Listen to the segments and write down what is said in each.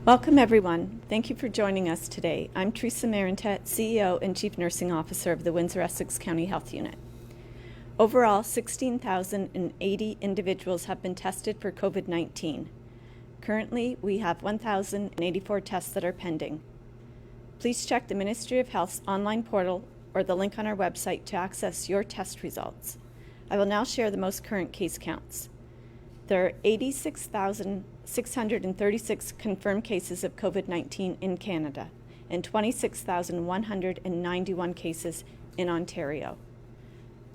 Welcome, everyone. Thank you for joining us today. I'm Theresa Marentette, CEO and Chief Nursing Officer of the Windsor-Essex County Health Unit. Overall, 16,080 individuals have been tested for COVID-19. Currently, we have 1,084 tests that are pending. Please check the Ministry of Health's online portal or the link on our website to access your test results. I will now share the most current case counts. There are 86,636 confirmed cases of COVID-19 in Canada and 26,191 cases in Ontario.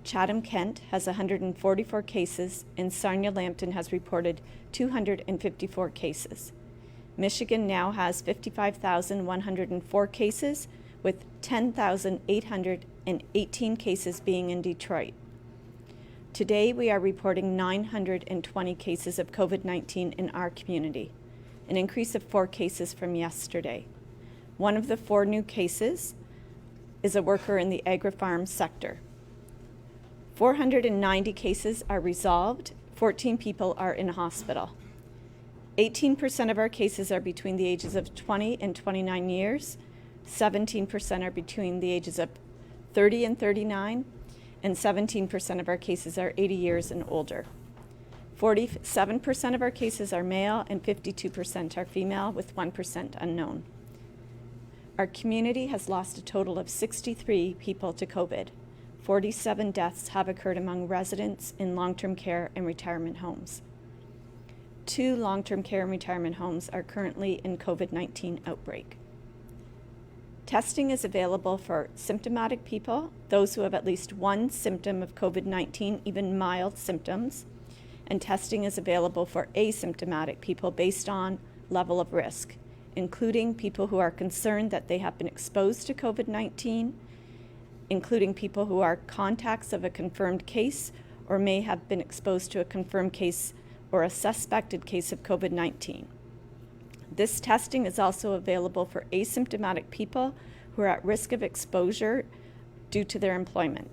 Chatham-Kent has 144 cases, and Sarnia-Lambton has reported 254 cases. Michigan now has 55,104 cases, with 10,818 cases being in Detroit. Today, we are reporting 920 cases of COVID-19 in our community, an increase of 4 cases from yesterday. One of the 4 new cases is a worker in the agri-farm sector. 490 cases are resolved, 14 people are in hospital. 18% of our cases are between the ages of 20 and 29 years, 17% are between the ages of 30 and 39, and 17% of our cases are 80 years and older. 47% of our cases are male and 52% are female, with 1% unknown. Our community has lost a total of 63 people to COVID. 47 deaths have occurred among residents in long-term care and retirement homes. 2 long-term care and retirement homes are currently in COVID-19 outbreak. Testing is available for symptomatic people, those who have at least one symptom of COVID-19, even mild symptoms, and testing is available for asymptomatic people based on level of risk, including people who are concerned that they have been exposed to COVID-19, including people who are contacts of a confirmed case or may have been exposed to a confirmed case or a suspected case of COVID-19. This testing is also available for asymptomatic people who are at risk of exposure due to their employment.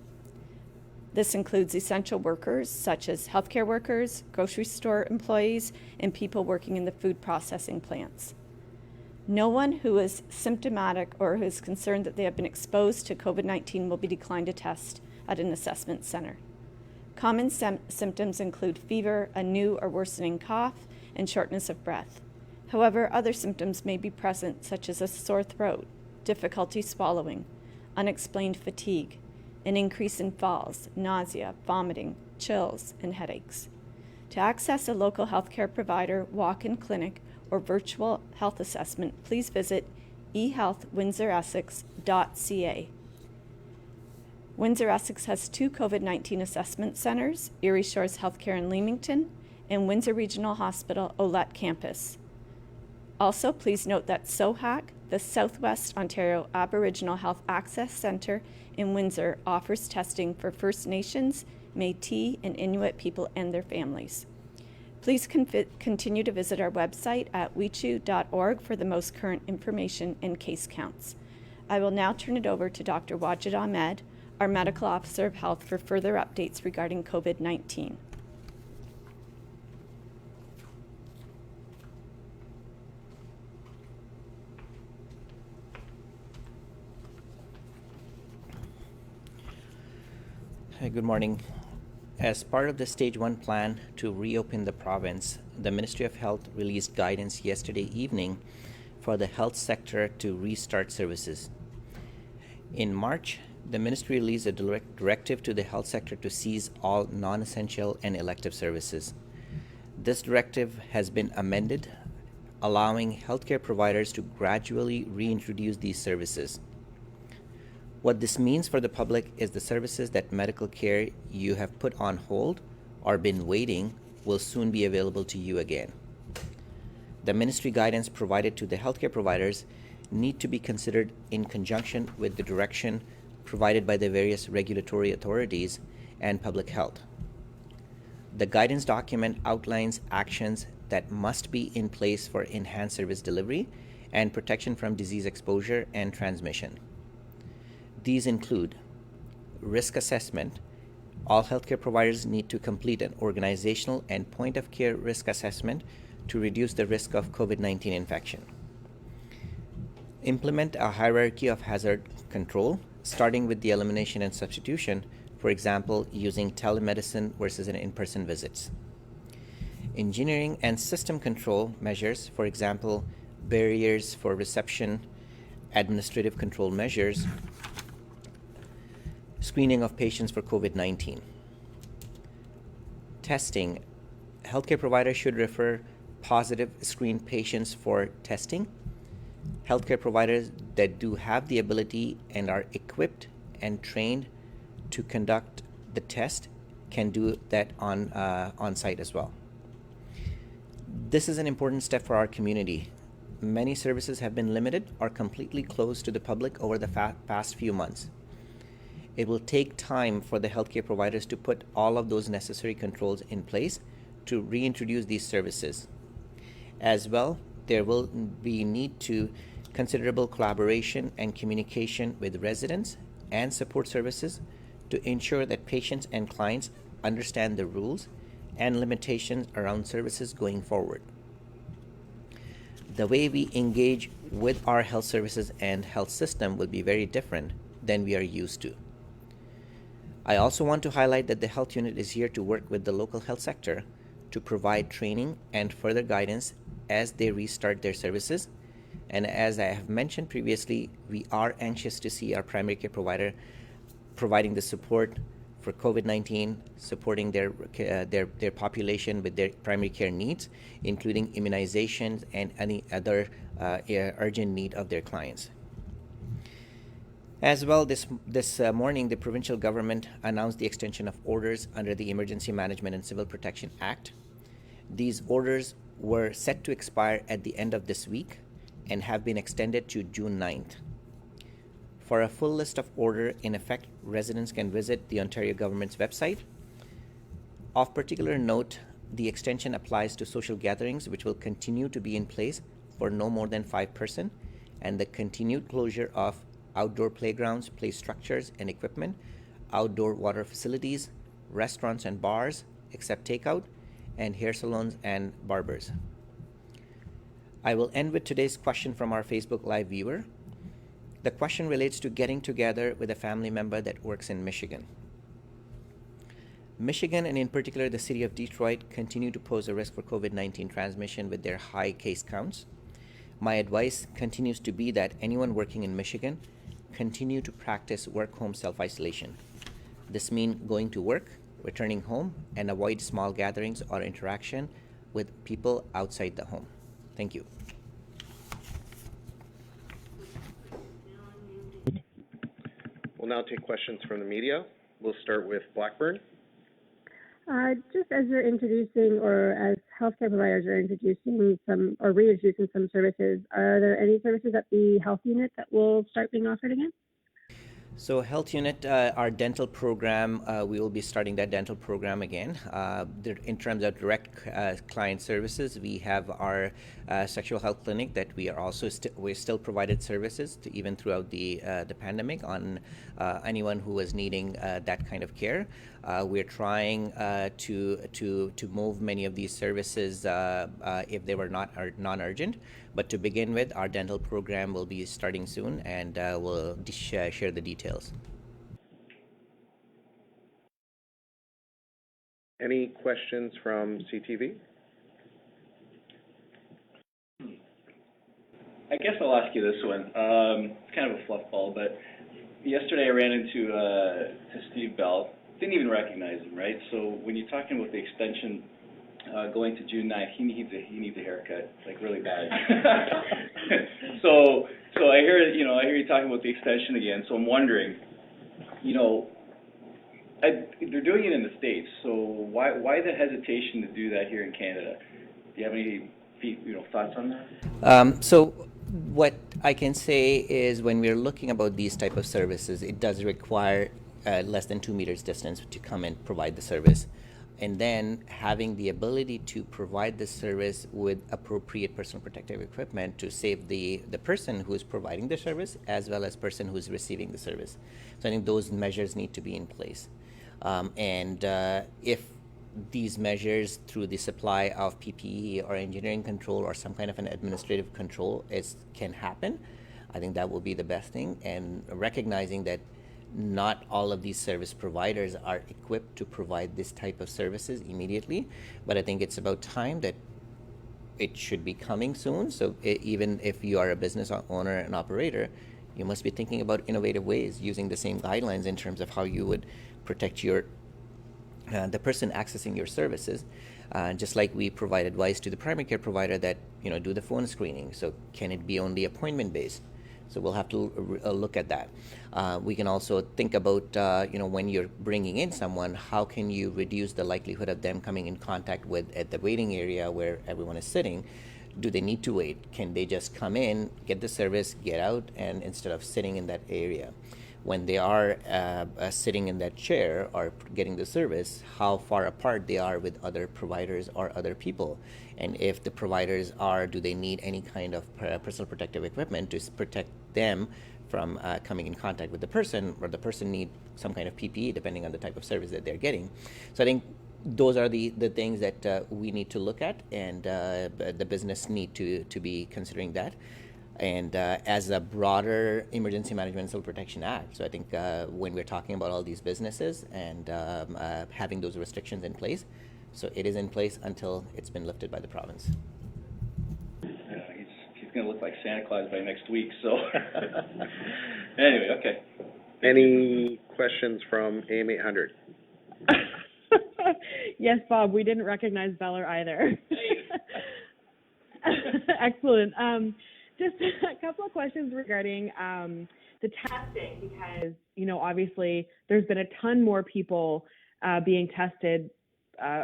This includes essential workers such as healthcare workers, grocery store employees, and people working in the food processing plants. No one who is symptomatic or who is concerned that they have been exposed to COVID-19 will be declined a test at an assessment center. Common symptoms include fever, a new or worsening cough, and shortness of breath. However, other symptoms may be present, such as a sore throat, difficulty swallowing, unexplained fatigue, an increase in falls, nausea, vomiting, chills, and headaches. To access a local healthcare provider, walk-in clinic, or virtual health assessment, please visit ehealthwindsoressex.ca. Windsor-Essex has 2 COVID-19 assessment centers, Erie Shores Healthcare in Leamington and Windsor Regional Hospital Olette Campus. Also, please note that SOHAC, the Southwest Ontario Aboriginal Health Access Centre in Windsor, offers testing for First Nations, Métis, and Inuit people and their families. Please continue to visit our website at wichu.org for the most current information and case counts. I will now turn it over to Dr. Wajid Ahmed, our Medical Officer of Health, for further updates regarding COVID-19. Hi, good morning. As part of the Stage 1 plan to reopen the province, the Ministry of Health released guidance yesterday evening for the health sector to restart services. In March, the Ministry released a directive to the health sector to cease all non-essential and elective services. This directive has been amended, allowing healthcare providers to gradually reintroduce these services. What this means for the public is the services that medical care you have put on hold or been waiting will soon be available to you again. The ministry guidance provided to the healthcare providers need to be considered in conjunction with the direction provided by the various regulatory authorities and public health. The guidance document outlines actions that must be in place for enhanced service delivery and protection from disease exposure and transmission. These include risk assessment. All healthcare providers need to complete an organizational and point-of-care risk assessment to reduce the risk of COVID-19 infection. Implement a hierarchy of hazard control, starting with the elimination and substitution, for example, using telemedicine versus an in-person visits. Engineering and system control measures, for example, barriers for reception, administrative control measures, screening of patients for COVID-19. Testing. Healthcare providers should refer positive screen patients for testing. Healthcare providers that do have the ability and are equipped and trained to conduct the test can do that on site as well. This is an important step for our community. Many services have been limited or completely closed to the public over the past few months. It will take time for the healthcare providers to put all of those necessary controls in place to reintroduce these services. As well, there will be need to considerable collaboration and communication with residents and support services to ensure that patients and clients understand the rules and limitations around services going forward. The way we engage with our health services and health system will be very different than we are used to. I also want to highlight that the health unit is here to work with the local health sector to provide training and further guidance as they restart their services. And as I have mentioned previously, we are anxious to see our primary care provider providing the support for COVID-19, supporting their population with their primary care needs, including immunizations and any other urgent need of their clients. As well, this morning, the provincial government announced the extension of orders under the Emergency Management and Civil Protection Act. These orders were set to expire at the end of this week and have been extended to June 9th. For a full list of order in effect, residents can visit the Ontario government's website. Of particular note, the extension applies to social gatherings, which will continue to be in place for no more than 5 persons, and the continued closure of outdoor playgrounds, play structures and equipment, outdoor water facilities, restaurants and bars, except takeout, and hair salons and barbers. I will end with today's question from our Facebook Live viewer. The question relates to getting together with a family member that works in Michigan. Michigan, and in particular the city of Detroit, continue to pose a risk for COVID-19 transmission with their high case counts. My advice continues to be that anyone working in Michigan continue to practice work-home self-isolation. This means going to work, returning home, and avoid small gatherings or interaction with people outside the home. Thank you. We'll now take questions from the media. We'll start with Blackburn. Just as you're introducing, or as healthcare providers are introducing some or reintroducing some services, are there any services at the health unit that will start being offered again? So health unit, our dental program, we will be starting that dental program again. In terms of direct client services, we have our sexual health clinic that we are also we still provided services to even throughout the pandemic on anyone who was needing that kind of care. We're trying to move many of these services if they were not non-urgent. But to begin with, our dental program will be starting soon, and we'll share the details. Any questions from CTV? I guess I'll ask you this one. It's kind of a fluff ball, but yesterday I ran into to Steve Bell. Didn't even recognize him, right? So when you're talking about the extension going to June 9th, he needs a haircut, like really bad. so I hear you talking about the extension again. So I'm wondering, they're doing it in the States. So why the hesitation to do that here in Canada? Do you have any thoughts on that? So what I can say is when we're looking about these type of services, it does require less than 2 meters distance to come and provide the service. And then having the ability to provide the service with appropriate personal protective equipment to save the person who is providing the service as well as person who is receiving the service. So I think those measures need to be in place. If these measures through the supply of PPE or engineering control or some kind of an administrative control can happen, I think that will be the best thing, and recognizing that not all of these service providers are equipped to provide this type of services immediately, but I think it's about time that it should be coming soon. So even if you are a business owner and operator, you must be thinking about innovative ways using the same guidelines in terms of how you would protect your the person accessing your services. Just like we provide advice to the primary care provider that, do the phone screening. So can it be only appointment based? So we'll have to look at that. We can also think about, when you're bringing in someone, how can you reduce the likelihood of them coming in contact with at the waiting area where everyone is sitting? Do they need to wait? Can they just come in, get the service, get out, and instead of sitting in that area? When they are sitting in that chair or getting the service, how far apart they are with other providers or other people. And if the providers do they need any kind of personal protective equipment to protect them from coming in contact with the person, or the person need some kind of PPE depending on the type of service that they're getting. So I think those are the things that we need to look at, and the business need to be considering that. And as a broader Emergency Management and Civil Protection Act. So I think when we're talking about all these businesses and having those restrictions in place, so it is in place until it's been lifted by the province. He's going to look like Santa Claus by next week, so. Anyway, okay. Any questions from AM 800? Yes, Bob, we didn't recognize Beller either. Excellent. Just a couple of questions regarding the testing, because, obviously there's been a ton more people being tested.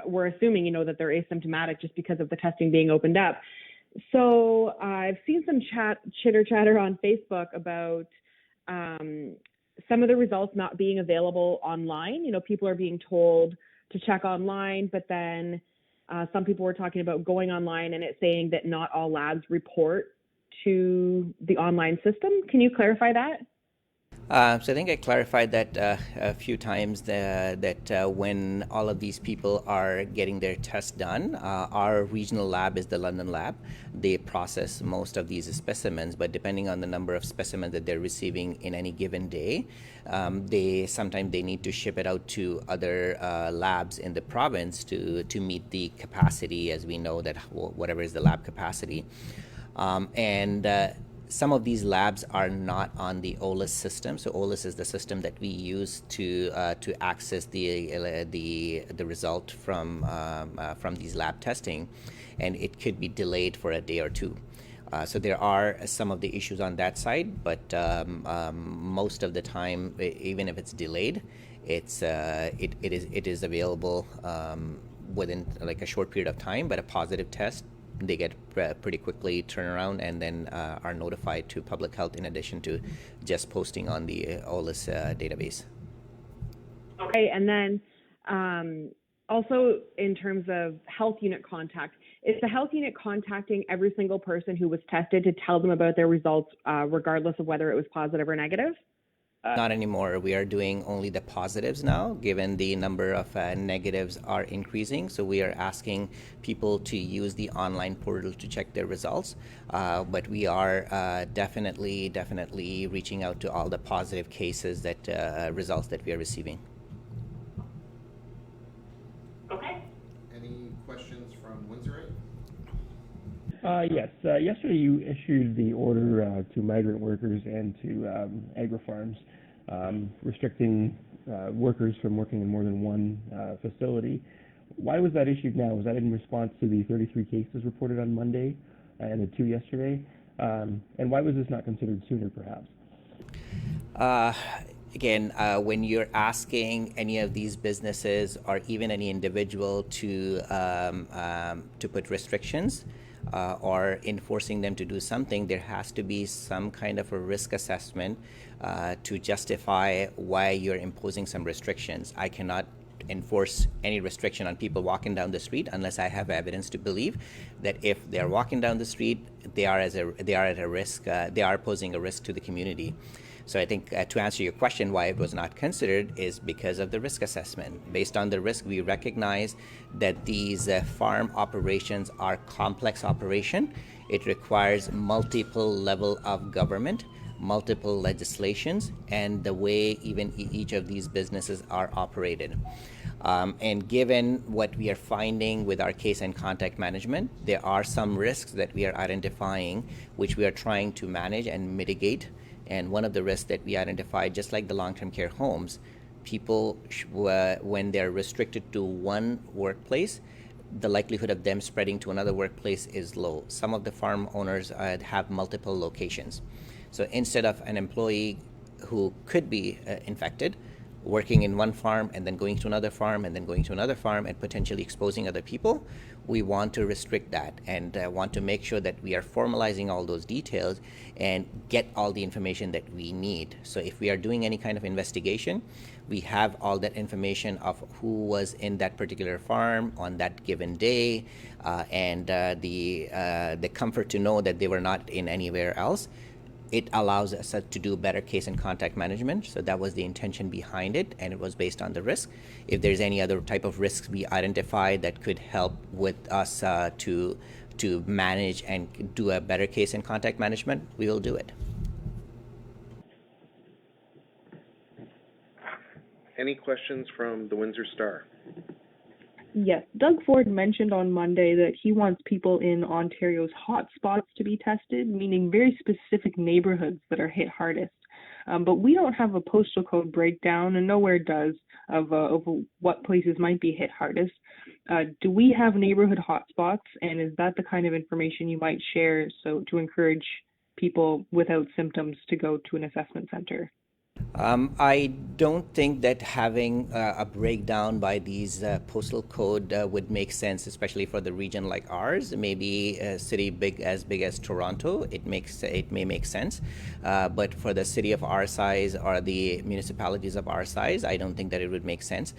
We're assuming, that they're asymptomatic just because of the testing being opened up. So I've seen some chitter chatter on Facebook about some of the results not being available online. People are being told to check online, but then some people were talking about going online and it saying that not all labs report to the online system. Can you clarify that? So I think I clarified that a few times, that when all of these people are getting their tests done, our regional lab is the London lab. They process most of these specimens, but depending on the number of specimens that they're receiving in any given day, sometimes they need to ship it out to other labs in the province to meet the capacity, as we know that whatever is the lab capacity. Some of these labs are not on the OLIS system. So OLIS is the system that we use to access the result from these lab testing, and it could be delayed for a day or two. So there are some of the issues on that side, but most of the time, even if it's delayed, it is available within like a short period of time. But a positive test, they get pretty quickly turnaround, and then are notified to public health in addition to just posting on the OLIS database. Okay, and then also in terms of health unit contact, is the health unit contacting every single person who was tested to tell them about their results, regardless of whether it was positive or negative? Not anymore. We are doing only the positives now, given the number of negatives are increasing. So we are asking people to use the online portal to check their results. But we are definitely reaching out to all the positive cases results that we are receiving. Okay. Any questions from Windsor-Essex? Yes. Yesterday you issued the order to migrant workers and to agri-farms restricting workers from working in more than one facility. Why was that issued now? Was that in response to the 33 cases reported on Monday and the 2 yesterday? And why was this not considered sooner, perhaps? Again, when you're asking any of these businesses or even any individual to put restrictions, or enforcing them to do something, there has to be some kind of a risk assessment to justify why you're imposing some restrictions. I cannot enforce any restriction on people walking down the street unless I have evidence to believe that if they're walking down the street, they are at a risk. They are posing a risk to the community. So I think to answer your question, why it was not considered is because of the risk assessment. Based on the risk, we recognize that these farm operations are complex operation. It requires multiple level of government multiple legislations and the way even each of these businesses are operated. And given what we are finding with our case and contact management, there are some risks that we are identifying, which we are trying to manage and mitigate. And one of the risks that we identified, just like the long-term care homes, people, when they're restricted to one workplace, the likelihood of them spreading to another workplace is low. Some of the farm owners have multiple locations. So instead of an employee who could be infected, working in one farm and then going to another farm and then going to another farm and potentially exposing other people, we want to restrict that and want to make sure that we are formalizing all those details and get all the information that we need. So if we are doing any kind of investigation, we have all that information of who was in that particular farm on that given day, and the comfort to know that they were not in anywhere else. It allows us to do better case and contact management. So that was the intention behind it, and it was based on the risk. If there's any other type of risks we identify that could help with us to manage and do a better case and contact management, we will do it. Any questions from the Windsor Star? Yes, Doug Ford mentioned on Monday that he wants people in Ontario's hotspots to be tested, meaning very specific neighborhoods that are hit hardest. But we don't have a postal code breakdown, and nowhere does, of what places might be hit hardest. Do we have neighborhood hotspots, and is that the kind of information you might share so to encourage people without symptoms to go to an assessment center? I don't think that having a breakdown by these postal code would make sense, especially for the region like ours. Maybe a city as big as Toronto, it may make sense. But for the city of our size or the municipalities of our size, I don't think that it would make sense.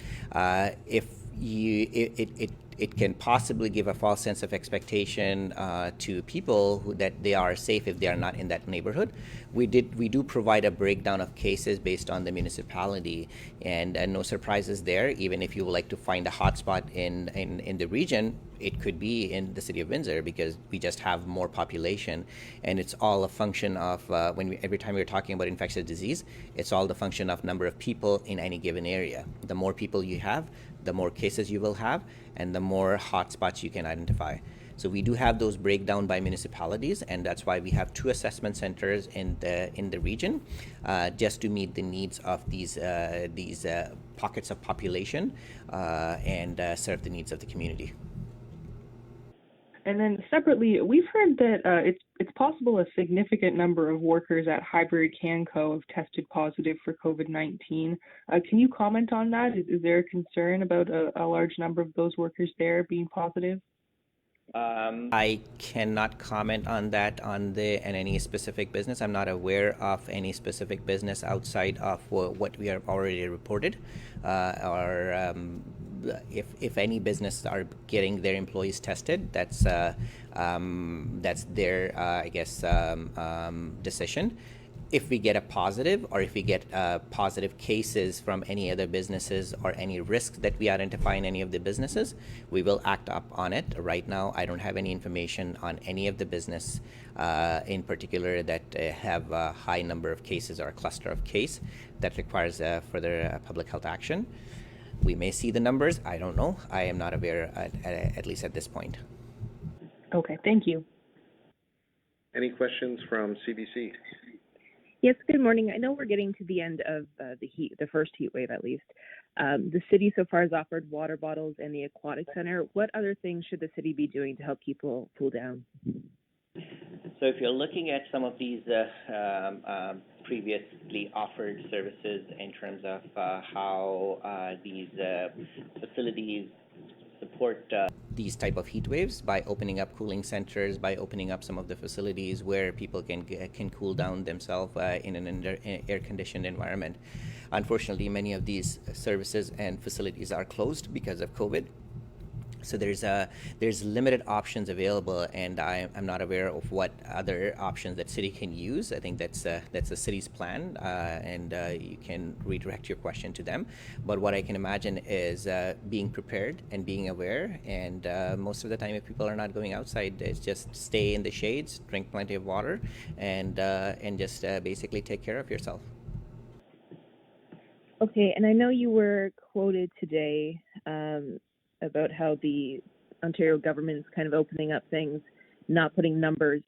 It can possibly give a false sense of expectation to people that they are safe if they are not in that neighborhood. We do provide a breakdown of cases based on the municipality, and no surprises there. Even if you would like to find a hotspot in the region, it could be in the city of Windsor because we just have more population, and it's all a function of every time we're talking about infectious disease, it's all the function of number of people in any given area. The more people you have, the more cases you will have, and the more hotspots you can identify. So we do have those breakdown by municipalities, and that's why we have 2 assessment centers in the region, just to meet the needs of these pockets of population and serve the needs of the community. And then separately, we've heard that it's possible a significant number of workers at Highbury Canco have tested positive for COVID-19. Can you comment on that? Is there a concern about a large number of those workers there being positive? I cannot comment on that on any specific business. I'm not aware of any specific business outside of what we have already reported, or if any business are getting their employees tested, that's their decision. If we get a positive, or if we get positive cases from any other businesses or any risks that we identify in any of the businesses, we will act up on it. Right now, I don't have any information on any of the business in particular that have a high number of cases or a cluster of case that requires further public health action. We may see the numbers. I don't know. I am not aware, at least at this point. Okay, thank you. Any questions from CBC? Yes, good morning. I know we're getting to the end of the first heat wave at least. The city so far has offered water bottles and the aquatic center. What other things should the city be doing to help people cool down? So if you're looking at some of these previously offered services in terms of how these facilities support these type of heat waves by opening up cooling centers, by opening up some of the facilities where people can cool down themselves in an air-conditioned environment. Unfortunately, many of these services and facilities are closed because of COVID. So there's limited options available, and I'm not aware of what other options that city can use. I think that's the city's plan, and you can redirect your question to them. But what I can imagine is being prepared and being aware. And most of the time, if people are not going outside, it's just stay in the shades, drink plenty of water, and just basically take care of yourself. Okay, and I know you were quoted today about how the Ontario government's kind of opening up things, not putting numbers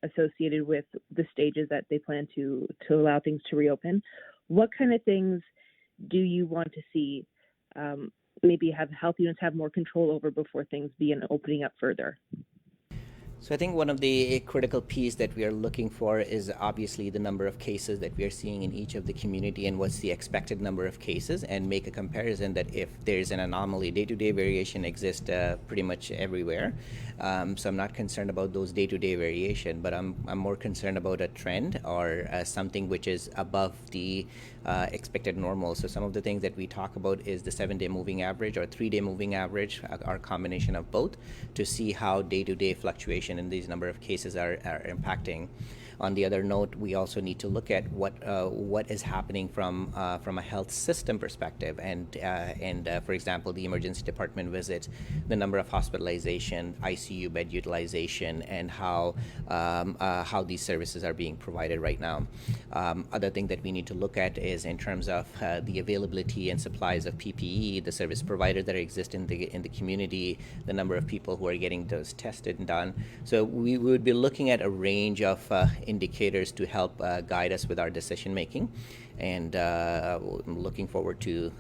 associated with the stages that they plan to allow things to reopen. What kind of things do you want to see maybe have health units have more control over before things begin opening up further? So I think one of the critical piece that we are looking for is obviously the number of cases that we are seeing in each of the community and what's the expected number of cases, and make a comparison that if there's an anomaly, day-to-day variation exists pretty much everywhere. So I'm not concerned about those day-to-day variation, but I'm more concerned about a trend or something which is above the expected normal. So some of the things that we talk about is the 7-day moving average or 3-day moving average, or a combination of both, to see how day-to-day fluctuation in these number of cases are impacting. On the other note, we also need to look at what is happening from a health system perspective, and for example, the emergency department visits, the number of hospitalization, ICU bed utilization, and how these services are being provided right now. Other thing that we need to look at is in terms of the availability and supplies of PPE, the service providers that exist in the community, the number of people who are getting those tested and done. So we would be looking at a range of indicators to help guide us with our decision making, and I'm looking forward to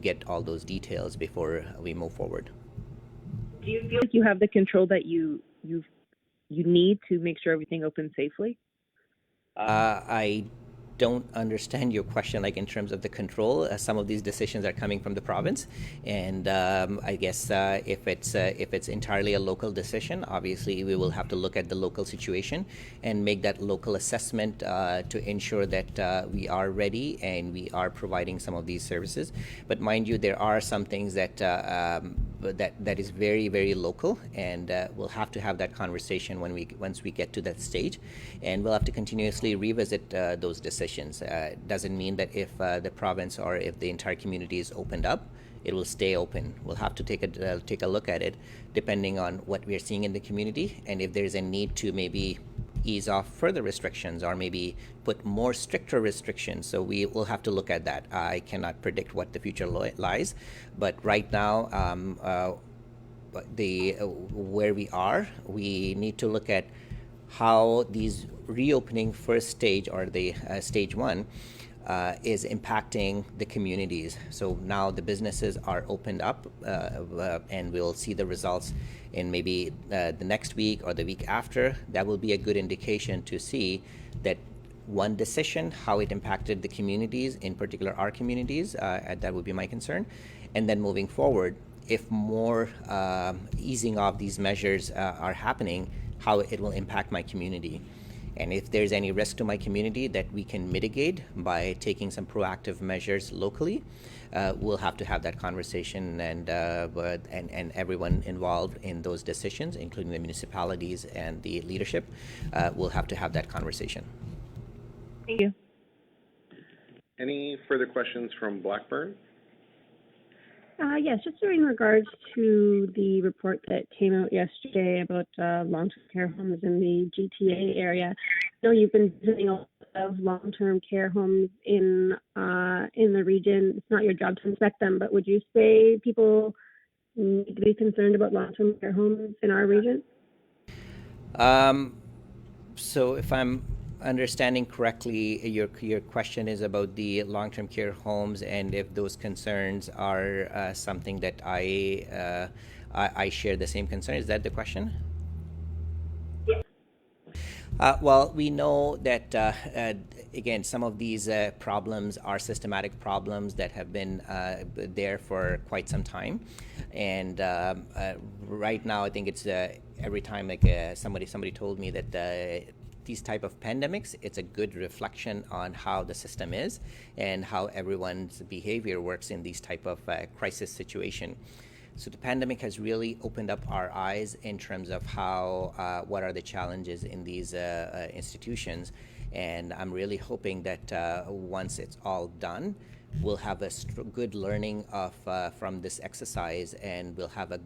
get all those details before we move forward. Do you feel like you have the control that you need to make sure everything opens safely? I don't understand your question, like in terms of the control. Some of these decisions are coming from the province, and I guess if it's entirely a local decision, obviously we will have to look at the local situation and make that local assessment to ensure that we are ready and we are providing some of these services. But mind you, there are some things that is very, very local, and we'll have to have that conversation once we get to that stage, and we'll have to continuously revisit those decisions. Doesn't mean that if the province or if the entire community is opened up, it will stay open. We'll have to take a look at it depending on what we are seeing in the community, and if there's a need to maybe ease off further restrictions or maybe put more stricter restrictions. So we will have to look at that. I cannot predict what the future lies, but right now, where we are, we need to look at how these reopening first stage or the stage 1 is impacting the communities. So now the businesses are opened up, and we'll see the results in maybe the next week or the week after. That will be a good indication to see that one decision, how it impacted the communities, in particular our communities. That would be my concern. And then moving forward, if more easing of these measures are happening, how it will impact my community. And if there's any risk to my community that we can mitigate by taking some proactive measures locally, we'll have to have that conversation, and everyone involved in those decisions, including the municipalities and the leadership, will have to have that conversation. Thank you. Any further questions from Blackburn? Yes, just in regards to the report that came out yesterday about long-term care homes in the GTA area. I know you've been visiting a lot of long-term care homes in the region. It's not your job to inspect them, but would you say people need to be concerned about long-term care homes in our region? So if I'm understanding correctly, your question is about the long-term care homes, and if those concerns are something that I share the same concern. Is that the question? Yes. Well, we know that again, some of these problems are systematic problems that have been there for quite some time, and right now I think it's every time like somebody told me that these type of pandemics, it's a good reflection on how the system is and how everyone's behavior works in these type of crisis situation. So the pandemic has really opened up our eyes in terms of how, what are the challenges in these institutions. And I'm really hoping that once it's all done, we'll have a good learning of from this exercise, and we'll have a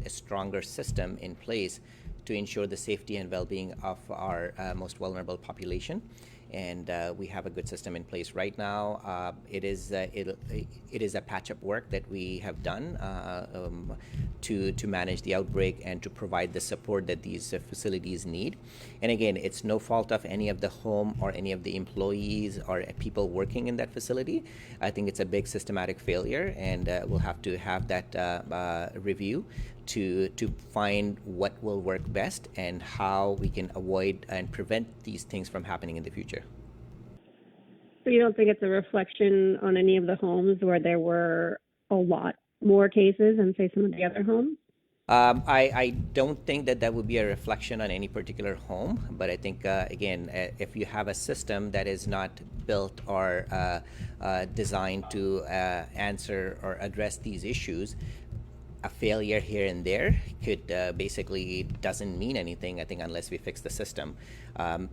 stronger system in place to ensure the safety and well-being of our most vulnerable population. And we have a good system in place right now. It is a patch-up work that we have done to manage the outbreak and to provide the support that these facilities need. And again, it's no fault of any of the home or any of the employees or people working in that facility. I think it's a big systematic failure, and we'll have to have that review to find what will work best and how we can avoid and prevent these things from happening in the future. So you don't think it's a reflection on any of the homes where there were a lot more cases than, say, some of the other homes? I don't think that would be a reflection on any particular home, but I think, again, if you have a system that is not built or designed to answer or address these issues, a failure here and there could basically doesn't mean anything, I think, unless we fix the system.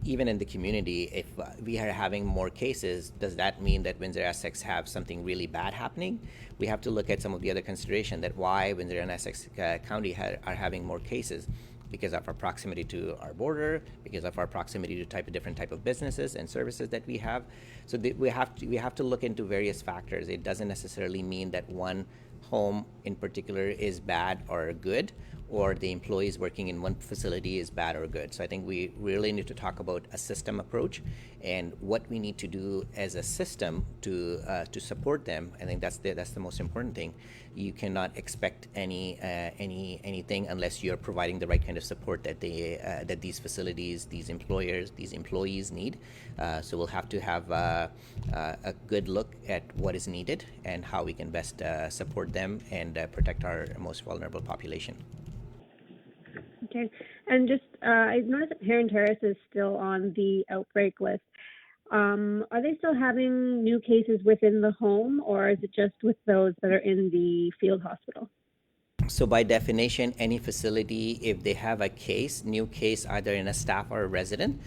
Even in the community, if we are having more cases, does that mean that Windsor-Essex have something really bad happening? We have to look at some of the other consideration that why Windsor and Essex County are having more cases. Because of our proximity to our border, because of our proximity to different type of businesses and services that we have. So we have to look into various factors. It doesn't necessarily mean that one home in particular is bad or good, or the employees working in one facility is bad or good. So I think we really need to talk about a system approach and what we need to do as a system to support them. I think that's the most important thing. You cannot expect anything unless you're providing the right kind of support that that these facilities, these employers, these employees need. So we'll have to have a good look at what is needed and how we can best support them and protect our most vulnerable population. Okay, and just I noticed that Marentette is still on the outbreak list. Are they still having new cases within the home, or is it just with those that are in the field hospital? So by definition, any facility, if they have a new case, either in a staff or a resident,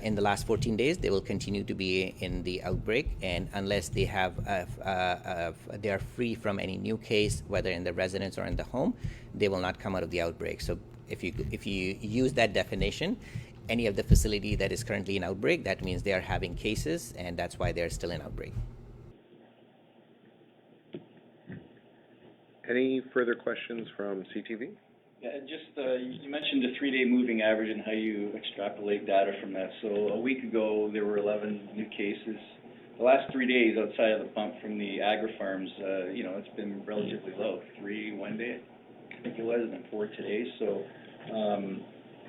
in the last 14 days, they will continue to be in the outbreak. And unless they they are free from any new case, whether in the residence or in the home, they will not come out of the outbreak. So if you use that definition, any of the facility that is currently in outbreak, that means they are having cases, and that's why they're still in outbreak. Any further questions from CTV? Yeah, just you mentioned the 3-day moving average and how you extrapolate data from that. So a week ago, there were 11 new cases. The last 3 days outside of the pump from the agri-farms, it's been relatively low. 3 one day, I think it was, and then 4 today. So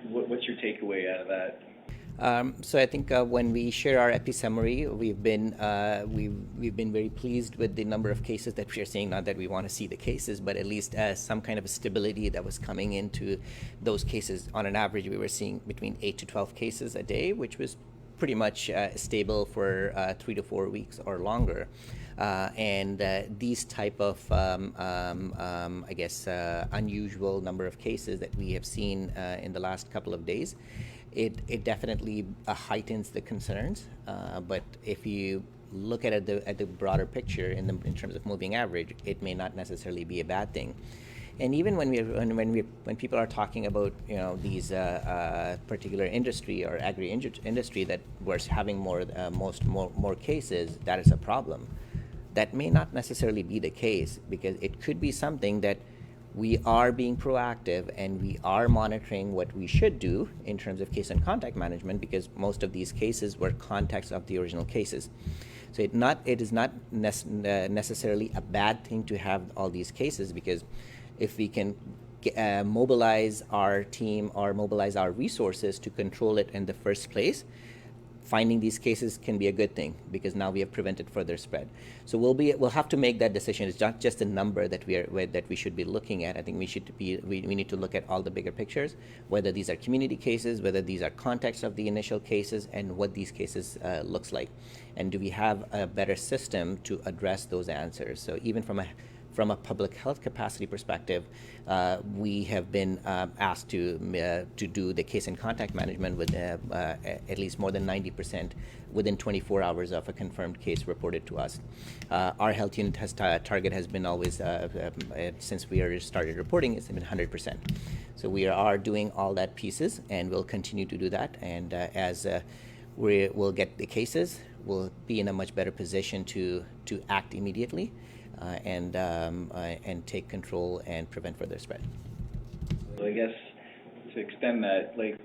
what's your takeaway out of that? So I think when we share our epi summary, we've been very pleased with the number of cases that we are seeing. Not that we want to see the cases, but at least some kind of a stability that was coming into those cases. On an average, we were seeing between 8 to 12 cases a day, which was pretty much stable for 3 to 4 weeks or longer. And these type of, unusual number of cases that we have seen in the last couple of days, it definitely heightens the concerns. But if you look at the broader picture in terms of moving average, it may not necessarily be a bad thing. And even when people are talking about these particular industry or agri-industry that was having more cases, that is a problem. That may not necessarily be the case, because it could be something that we are being proactive and we are monitoring what we should do in terms of case and contact management, because most of these cases were contacts of the original cases. So it is not necessarily a bad thing to have all these cases, because if we can mobilize our team or mobilize our resources to control it in the first place, finding these cases can be a good thing, because now we have prevented further spread. So we'll have to make that decision. It's not just a number that we should be looking at. I think we need to look at all the bigger pictures, whether these are community cases, whether these are contexts of the initial cases, and what these cases looks like, and do we have a better system to address those answers. So even from a from a public health capacity perspective, we have been asked to do the case and contact management with at least more than 90% within 24 hours of a confirmed case reported to us. Our health unit target has been always, since we started reporting, it's been 100%. So we are doing all that pieces, and we'll continue to do that. And as we'll get the cases, we'll be in a much better position to act immediately and take control and prevent further spread. So I guess to extend that, like,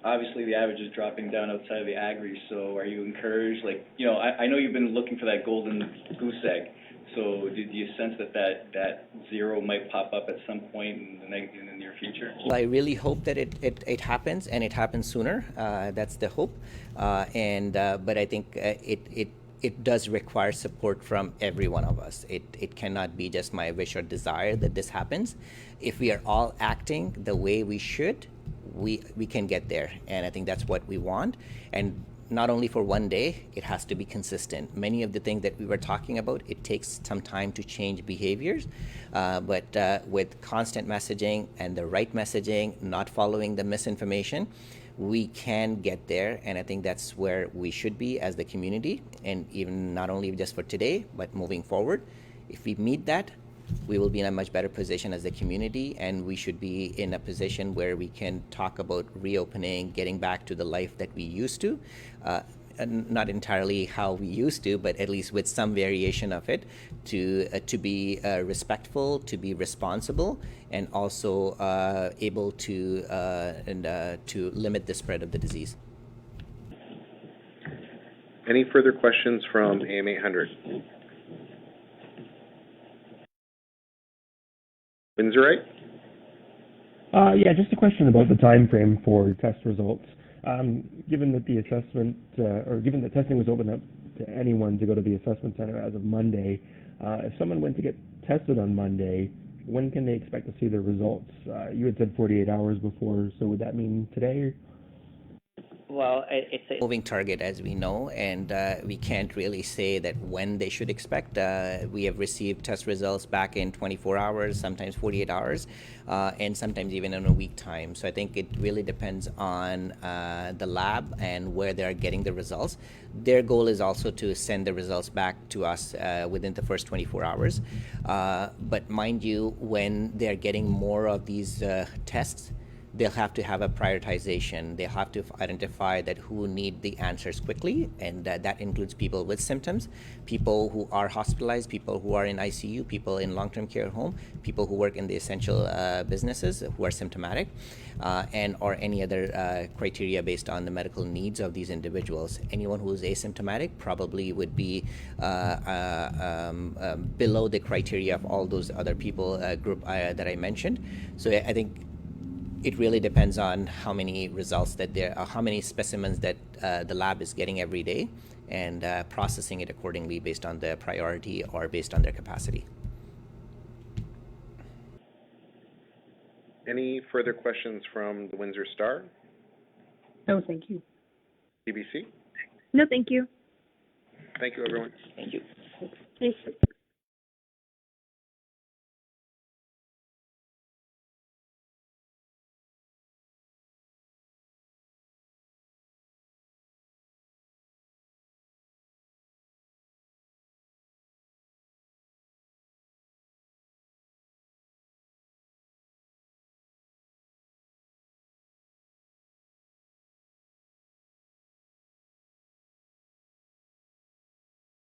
obviously the average is dropping down outside of the agri, so are you encouraged? Like, you know, I know you've been looking for that golden goose egg, so do you sense that zero might pop up at some point in the near future? Well, I really hope that it happens, and it happens sooner. That's the hope. But I think it does require support from every one of us. It cannot be just my wish or desire that this happens. If we are all acting the way we should, we can get there. And I think that's what we want. And not only for one day, it has to be consistent. Many of the things that we were talking about, it takes some time to change behaviors. But with constant messaging and the right messaging, not following the misinformation, we can get there, and I think that's where we should be as the community, and even not only just for today, but moving forward. If we meet that, we will be in a much better position as a community, and we should be in a position where we can talk about reopening, getting back to the life that we used to. Not entirely how we used to, but at least with some variation of it, to be respectful, to be responsible, and also able to limit the spread of the disease. Any further questions from AM 800? Windsorite? Yeah, just a question about the time frame for test results. Given that the assessment, or given that testing was open up to anyone to go to the assessment center as of Monday, if someone went to get tested on Monday, when can they expect to see the results? You had said 48 hours before, so would that mean today? Well, it's a moving target, as we know, and we can't really say that when they should expect. We have received test results back in 24 hours, sometimes 48 hours, and sometimes even in a week time. So I think it really depends on the lab and where they're getting the results. Their goal is also to send the results back to us within the first 24 hours. But mind you, when they're getting more of these tests, they'll have to have a prioritization. They'll have to identify that who need the answers quickly, and that includes people with symptoms, people who are hospitalized, people who are in ICU, people in long-term care home, people who work in the essential businesses who are symptomatic, and or any other criteria based on the medical needs of these individuals. Anyone who is asymptomatic probably would be below the criteria of all those other people group that I mentioned. So I think it really depends on how many results that how many specimens that the lab is getting every day, and processing it accordingly based on the priority or based on their capacity. Any further questions from the Windsor Star? No, thank you. BBC? No, thank you. Thank you, everyone. Thank you. Thanks.